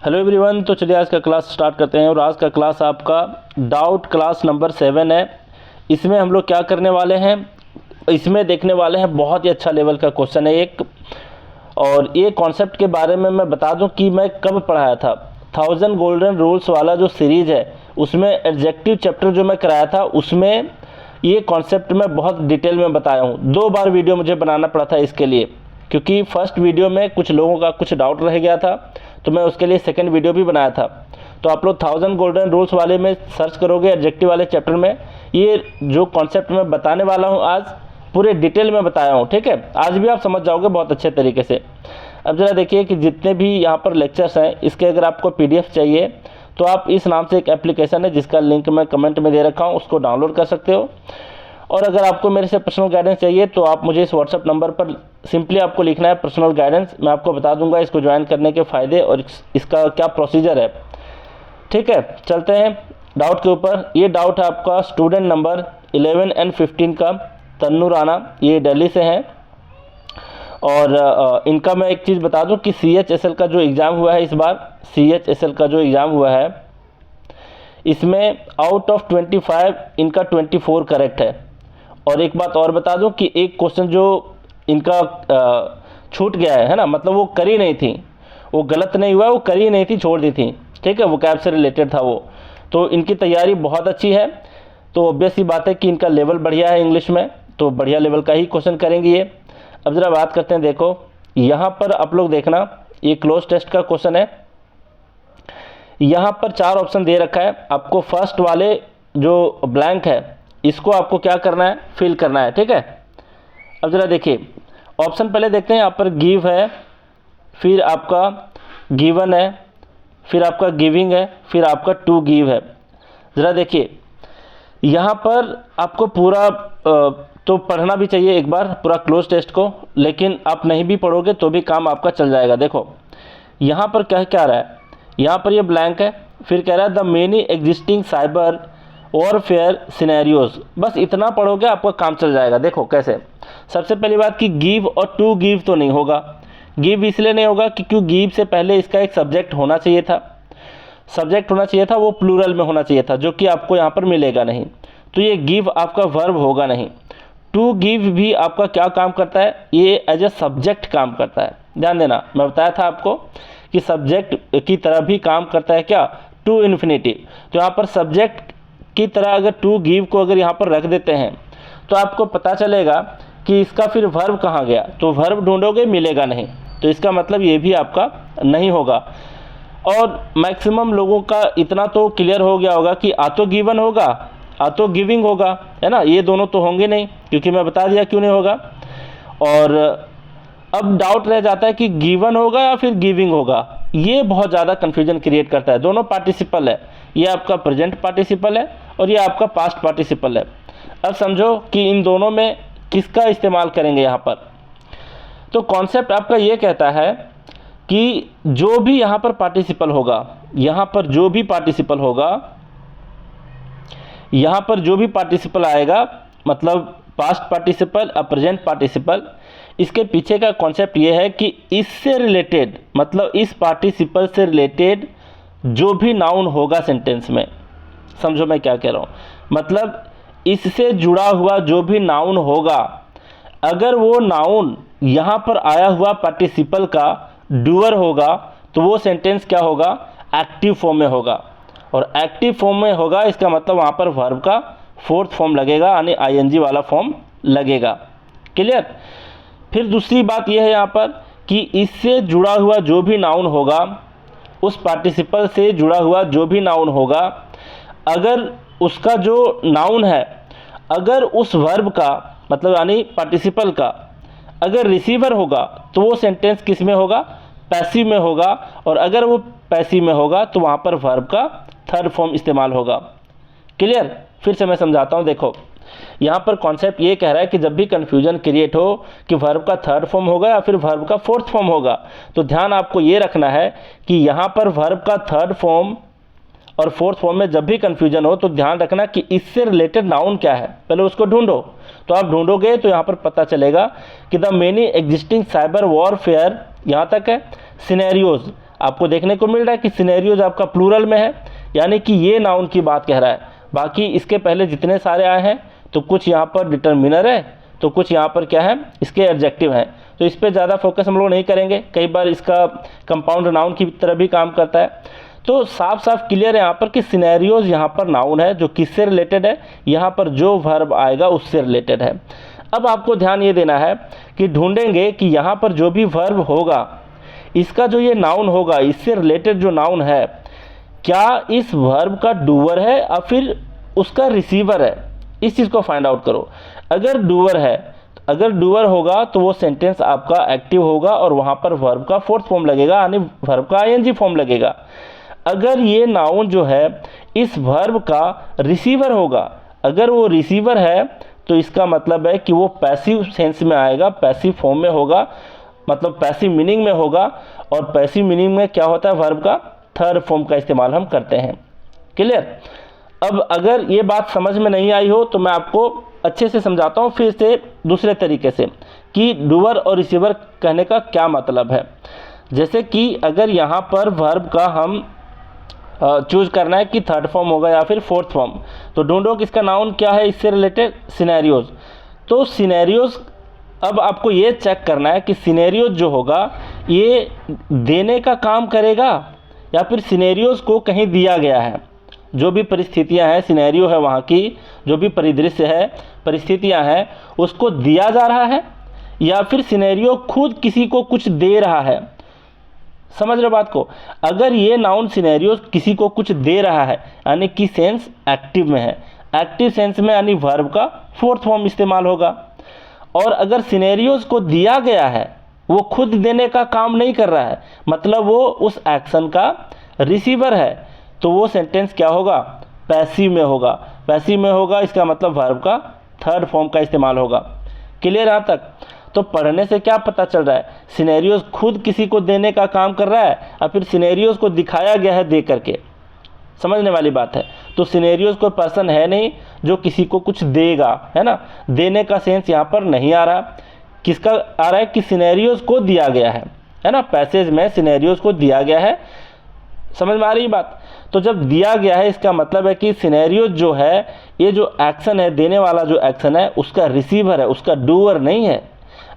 Hello everyone, तो चलिए आज का क्लास स्टार्ट करते हैं। और आज का क्लास आपका डाउट क्लास नंबर 7 है। इसमें हम लोग क्या करने वाले हैं, इसमें देखने वाले हैं बहुत ही अच्छा लेवल का क्वेश्चन है एक। और ये कॉन्सेप्ट के बारे में मैं बता दूं कि मैं कब पढ़ाया था। 1000 गोल्डन रूल्स वाला जो सीरीज़ है उसमें एडजेक्टिव चैप्टर जो मैं कराया था उसमें ये कॉन्सेप्ट मैं बहुत डिटेल में बताया हूँ। 2 बार वीडियो मुझे बनाना पड़ा था इसके लिए, क्योंकि फर्स्ट वीडियो में कुछ लोगों का कुछ डाउट रह गया था, तो मैं उसके लिए सेकंड वीडियो भी बनाया था। तो आप लोग 1000 गोल्डन रूल्स वाले में सर्च करोगे एडजेक्टिव वाले चैप्टर में, ये जो कॉन्सेप्ट मैं बताने वाला हूँ आज पूरे डिटेल में बताया हूँ। ठीक है, आज भी आप समझ जाओगे बहुत अच्छे तरीके से। अब ज़रा देखिए कि जितने भी यहाँ पर लेक्चर्स हैं इसके अगर आपको PDF चाहिए तो आप इस नाम से एक एप्लीकेशन है जिसका लिंक मैं कमेंट में दे रखा हूँ, उसको डाउनलोड कर सकते हो। और अगर आपको मेरे से पर्सनल गाइडेंस चाहिए तो आप मुझे इस व्हाट्सअप नंबर पर सिंपली आपको लिखना है पर्सनल गाइडेंस। मैं आपको बता दूंगा इसको ज्वाइन करने के फ़ायदे और इसका क्या प्रोसीजर है। ठीक है, चलते हैं डाउट के ऊपर। ये डाउट है आपका स्टूडेंट नंबर 11 एंड 15 का, तन्नू राणा, ये दिल्ली से हैं। और इनका मैं एक चीज़ बता दूं कि CHSL का जो एग्ज़ाम हुआ है इस बार, CHSL का जो एग्ज़ाम हुआ है इसमें आउट ऑफ 25 इनका 24 करेक्ट है। और एक बात और बता दूं कि एक क्वेश्चन जो इनका छूट गया है ना, मतलब वो करी नहीं थी, वो गलत नहीं हुआ, वो करी नहीं थी, छोड़ दी थी। ठीक है, वो कैब से रिलेटेड था वो। तो इनकी तैयारी बहुत अच्छी है, तो ऑब्वियस सी बात है कि इनका लेवल बढ़िया है इंग्लिश में, तो बढ़िया लेवल का ही क्वेश्चन करेंगे ये। अब ज़रा बात करते हैं। देखो यहाँ पर आप लोग देखना, ये क्लोज टेस्ट का क्वेश्चन है। यहाँ पर 4 ऑप्शन दे रखा है आपको। फर्स्ट वाले जो ब्लैंक है इसको आपको क्या करना है, फिल करना है। ठीक है, अब ज़रा देखिए ऑप्शन पहले देखते हैं। यहाँ पर गिव है, फिर आपका गिवन है, फिर आपका गिविंग है, फिर आपका टू गिव है। ज़रा देखिए यहाँ पर आपको पूरा तो पढ़ना भी चाहिए एक बार पूरा क्लोज टेस्ट को, लेकिन आप नहीं भी पढ़ोगे तो भी काम आपका चल जाएगा। देखो यहाँ पर क्या क्या रहा है, यहाँ पर ये ब्लैंक है, फिर कह रहा है the many existing cyber warfare scenarios. बस इतना पढ़ोगे आपका काम चल जाएगा। देखो कैसे, सबसे पहली बात कि गिव और टू गिव तो नहीं होगा। गिव इसलिए नहीं होगा कि क्यों गिव से पहले इसका एक सब्जेक्ट होना चाहिए था, सब्जेक्ट होना चाहिए था, वो प्लूरल में होना चाहिए था, जो कि आपको यहाँ पर मिलेगा नहीं। तो ये गिव आपका वर्ब होगा नहीं। टू गिव भी आपका क्या काम करता है, ये एज ए सब्जेक्ट काम करता है। ध्यान देना, मैं बताया था आपको कि सब्जेक्ट की तरह भी काम करता है क्या, टू इन्फिनिटिव। तो यहाँ पर सब्जेक्ट की तरह अगर टू गिव को अगर यहाँ पर रख देते हैं तो आपको पता चलेगा कि इसका फिर वर्ब कहाँ गया, तो वर्ब ढूंढोगे मिलेगा नहीं, तो इसका मतलब ये भी आपका नहीं होगा। और मैक्सिमम लोगों का इतना तो क्लियर हो गया होगा कि आ तो गिवन होगा, आ तो गिविंग होगा, है ना। ये दोनों तो होंगे नहीं, क्योंकि मैं बता दिया क्यों नहीं होगा। और अब डाउट रह जाता है कि गिवन होगा या फिर गिविंग होगा। ये बहुत ज़्यादा कन्फ्यूजन क्रिएट करता है। दोनों पार्टिसिपल है, ये आपका प्रेजेंट पार्टिसिपल है और ये आपका पास्ट पार्टिसिपल है। अब समझो कि इन दोनों में किसका इस्तेमाल करेंगे यहाँ पर। तो कॉन्सेप्ट आपका ये कहता है कि जो भी यहाँ पर पार्टिसिपल होगा, यहाँ पर जो भी पार्टिसिपल होगा, यहाँ पर जो भी पार्टिसिपल आएगा, मतलब पास्ट पार्टिसिपल और प्रेजेंट पार्टिसिपल, इसके पीछे का कॉन्सेप्ट ये है कि इससे रिलेटेड, मतलब इस पार्टिसिपल से रिलेटेड जो भी नाउन होगा सेंटेंस में, समझो मैं क्या कह रहा हूँ, मतलब इससे जुड़ा हुआ जो भी नाउन होगा, अगर वो नाउन यहाँ पर आया हुआ पार्टिसिपल का डूअर होगा तो वो सेंटेंस क्या होगा, एक्टिव फॉर्म में होगा। और एक्टिव फॉर्म में होगा इसका मतलब वहाँ पर वर्ब का फोर्थ फॉर्म लगेगा, यानी ING वाला फॉर्म लगेगा। क्लियर। फिर दूसरी बात यह है यहाँ पर कि इससे जुड़ा हुआ जो भी नाउन होगा, उस पार्टिसिपल से जुड़ा हुआ जो भी नाउन होगा, अगर उसका जो नाउन है, अगर उस वर्ब का मतलब यानी पार्टिसिपल का अगर रिसीवर होगा तो वो सेंटेंस किस में होगा, पैसिव में होगा। और अगर वो पैसिव में होगा तो वहाँ पर वर्ब का थर्ड फॉर्म इस्तेमाल होगा। क्लियर। फिर से मैं समझाता हूँ। देखो यहाँ पर कॉन्सेप्ट ये कह रहा है कि जब भी कन्फ्यूजन क्रिएट हो कि वर्ब का थर्ड फॉर्म होगा या फिर वर्ब का फोर्थ फॉर्म होगा, तो ध्यान आपको ये रखना है कि यहाँ पर वर्ब का थर्ड फॉर्म और फोर्थ फॉर्म में जब भी कन्फ्यूजन हो तो ध्यान रखना कि इससे रिलेटेड नाउन क्या है, पहले उसको ढूंढो। तो आप ढूंढोगे तो यहाँ पर पता चलेगा कि the many existing cyber warfare, यहाँ तक है, सिनेरियोज। आपको देखने को मिल रहा है कि सिनेरियोज आपका प्लूरल में है, यानी कि ये नाउन की बात कह रहा है। बाकी इसके पहले जितने सारे आए हैं तो कुछ यहाँ पर डिटर्मिनर है तो कुछ यहाँ पर क्या है, इसके एडजेक्टिव हैं। तो इस पर ज़्यादा फोकस हम लोग नहीं करेंगे, कई बार इसका कंपाउंड नाउन की तरह भी काम करता है। तो साफ साफ क्लियर है यहाँ पर कि सिनेरियोज यहाँ पर नाउन है जो किससे रिलेटेड है, यहाँ पर जो वर्ब आएगा उससे रिलेटेड है। अब आपको ध्यान ये देना है कि ढूंढेंगे कि यहाँ पर जो भी वर्ब होगा इसका जो ये नाउन होगा, इससे रिलेटेड जो नाउन है, क्या इस वर्ब का डूअर है या फिर उसका रिसीवर है, इस चीज़ को फाइंड आउट करो। अगर डूअर है, अगर डूअर होगा तो वो सेंटेंस आपका एक्टिव होगा और वहाँ पर वर्ब का फोर्थ फॉर्म लगेगा, यानी वर्ब का आईएनजी फॉर्म लगेगा। अगर ये नाउन जो है इस वर्ब का रिसीवर होगा, अगर वो रिसीवर है तो इसका मतलब है कि वो पैसिव सेंस में आएगा, पैसिव फॉर्म में होगा, मतलब पैसिव मीनिंग में होगा। और पैसिव मीनिंग में क्या होता है, वर्ब का थर्ड फॉर्म का इस्तेमाल हम करते हैं। क्लियर? अब अगर ये बात समझ में नहीं आई हो तो मैं आपको अच्छे से समझाता हूँ फिर से दूसरे तरीके से कि डूअर और रिसीवर कहने का क्या मतलब है। जैसे कि अगर यहाँ पर वर्ब का हम चूज करना है कि थर्ड फॉर्म होगा या फिर फोर्थ फॉर्म, तो ढूंढो कि इसका नाउन क्या है इससे रिलेटेड, सिनेरियोज। तो सिनेरियोज, अब आपको ये चेक करना है कि सिनेरियोज जो होगा ये देने का काम करेगा या फिर सिनेरियोज को कहीं दिया गया है। जो भी परिस्थितियां हैं, सिनेरियो है वहाँ की, जो भी परिदृश्य है, परिस्थितियां हैं, उसको दिया जा रहा है या फिर सिनेरियो खुद किसी को कुछ दे रहा है। समझ रहे बात को? अगर ये नाउन सिनेरियो किसी को कुछ दे रहा है यानी कि सेंस एक्टिव में है, एक्टिव सेंस में यानी वर्ब का फोर्थ फॉर्म इस्तेमाल होगा। और अगर सिनेरियोज को दिया गया है, वो खुद देने का काम नहीं कर रहा है, मतलब वो उस एक्शन का रिसीवर है, तो वो सेंटेंस क्या होगा, पैसिव में होगा। पैसिव में होगा इसका मतलब वर्ब का थर्ड फॉर्म का इस्तेमाल होगा। क्लियर यहाँ तक? तो पढ़ने से क्या पता चल रहा है, सिनेरियोज खुद किसी को देने का काम कर रहा है या फिर सिनेरियोज को दिखाया गया है दे करके। समझने वाली बात है। तो सिनेरियोज कोई पर्सन है नहीं जो किसी को कुछ देगा, है ना। देने का सेंस यहाँ पर नहीं आ रहा। किसका आ रहा है कि सिनेरियोज को दिया गया है ना। पैसेज में सिनेरियोज को दिया गया है। समझ में आ रही बात? तो जब दिया गया है इसका मतलब है कि सिनेरियोज जो है, ये जो एक्शन है, देने वाला जो एक्शन है, उसका रिसीवर है, उसका डूअर नहीं है।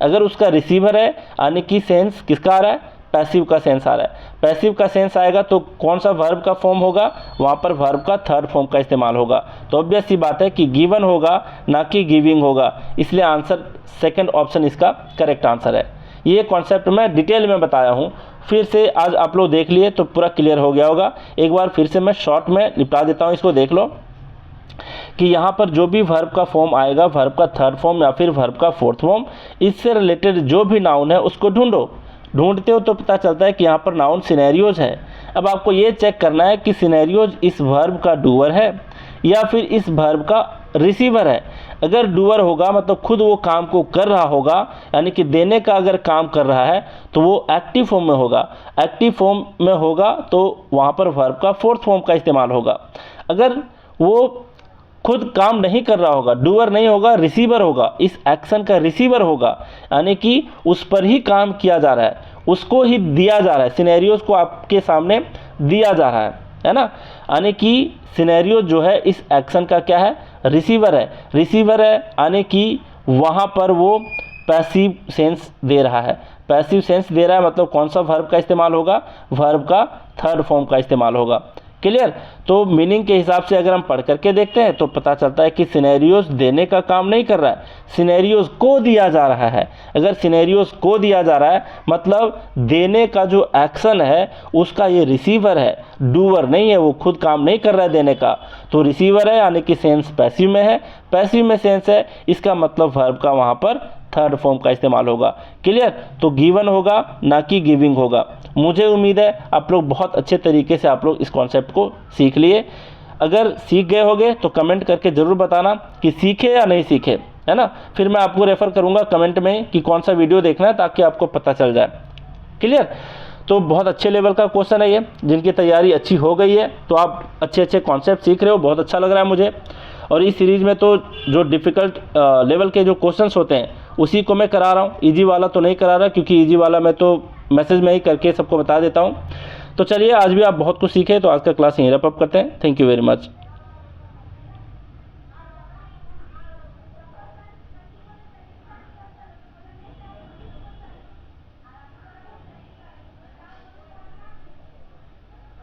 अगर उसका रिसीवर है यानी कि सेंस किसका आ रहा है, पैसिव का सेंस आ रहा है। पैसिव का सेंस आएगा तो कौन सा वर्ब का फॉर्म होगा, वहाँ पर वर्ब का थर्ड फॉर्म का इस्तेमाल होगा। तो ऑब्वियस सी बात है कि गिवन होगा ना कि गिविंग होगा, इसलिए आंसर सेकंड ऑप्शन इसका करेक्ट आंसर है। ये कॉन्सेप्ट मैं डिटेल में बताया हूँ, फिर से आज आप लोग देख लिए तो पूरा क्लियर हो गया होगा। एक बार फिर से मैं शॉर्ट में निपटा देता हूँ, इसको देख लो कि यहाँ पर जो भी वर्ब का फॉर्म आएगा, वर्ब का थर्ड फॉर्म या फिर वर्ब का फोर्थ फॉर्म, इससे रिलेटेड जो भी नाउन है उसको ढूंढो। ढूंढते हो तो पता चलता है कि यहाँ पर नाउन सिनेरियोज है। अब आपको ये चेक करना है कि सिनेरियोज इस वर्ब का डूअर है या फिर इस वर्ब का रिसीवर है। अगर डूअर होगा मतलब खुद वो काम को कर रहा होगा, यानी कि देने का अगर काम कर रहा है तो वो एक्टिव फॉर्म में होगा। एक्टिव फॉर्म में होगा तो वहाँ पर वर्ब का फोर्थ फॉर्म का इस्तेमाल होगा। अगर वो खुद काम नहीं कर रहा होगा, डूअर नहीं होगा, रिसीवर होगा, इस एक्शन का रिसीवर होगा, यानी कि उस पर ही काम किया जा रहा है, उसको ही दिया जा रहा है, सिनेरियोज को आपके सामने दिया जा रहा है ना। यानी कि सिनेरियो जो है इस एक्शन का क्या है, रिसीवर है। रिसीवर है यानी कि वहाँ पर वो पैसिव सेंस दे रहा है। पैसिव सेंस दे रहा है मतलब कौन सा वर्ब का इस्तेमाल होगा, वर्ब का थर्ड फॉर्म का इस्तेमाल होगा। क्लियर? तो मीनिंग के हिसाब से अगर हम पढ़ करके देखते हैं तो पता चलता है कि सिनेरियोज देने का काम नहीं कर रहा है, सिनेरियोज को दिया जा रहा है। अगर सिनेरियोज को दिया जा रहा है मतलब देने का जो एक्शन है उसका ये रिसीवर है, डूअर नहीं है, वो खुद काम नहीं कर रहा है देने का। तो रिसीवर है यानी कि सेंस पैसिव में है, पैसिव में सेंस है, इसका मतलब वर्ब का वहाँ पर थर्ड फॉर्म का इस्तेमाल होगा। क्लियर? तो गिवन होगा ना कि गिविंग होगा। मुझे उम्मीद है आप लोग बहुत अच्छे तरीके से आप लोग इस कॉन्सेप्ट को सीख लिए। अगर सीख गए होंगे तो कमेंट करके ज़रूर बताना कि सीखे या नहीं सीखे, है ना। फिर मैं आपको रेफ़र करूँगा कमेंट में कि कौन सा वीडियो देखना है ताकि आपको पता चल जाए। क्लियर? तो बहुत अच्छे लेवल का क्वेश्चन है ये, जिनकी तैयारी अच्छी हो गई है तो आप अच्छे अच्छे कॉन्सेप्ट सीख रहे हो, बहुत अच्छा लग रहा है मुझे। और इस सीरीज़ में तो जो डिफ़िकल्ट लेवल के जो क्वेश्चंस होते हैं उसी को मैं करा रहा हूँ, इजी वाला तो नहीं करा रहा क्योंकि इजी वाला में तो मैसेज में ही करके सबको बता देता हूँ। तो चलिए, आज भी आप बहुत कुछ सीखे, तो आज का क्लास यहीं रैप अप करते हैं। Thank you very much.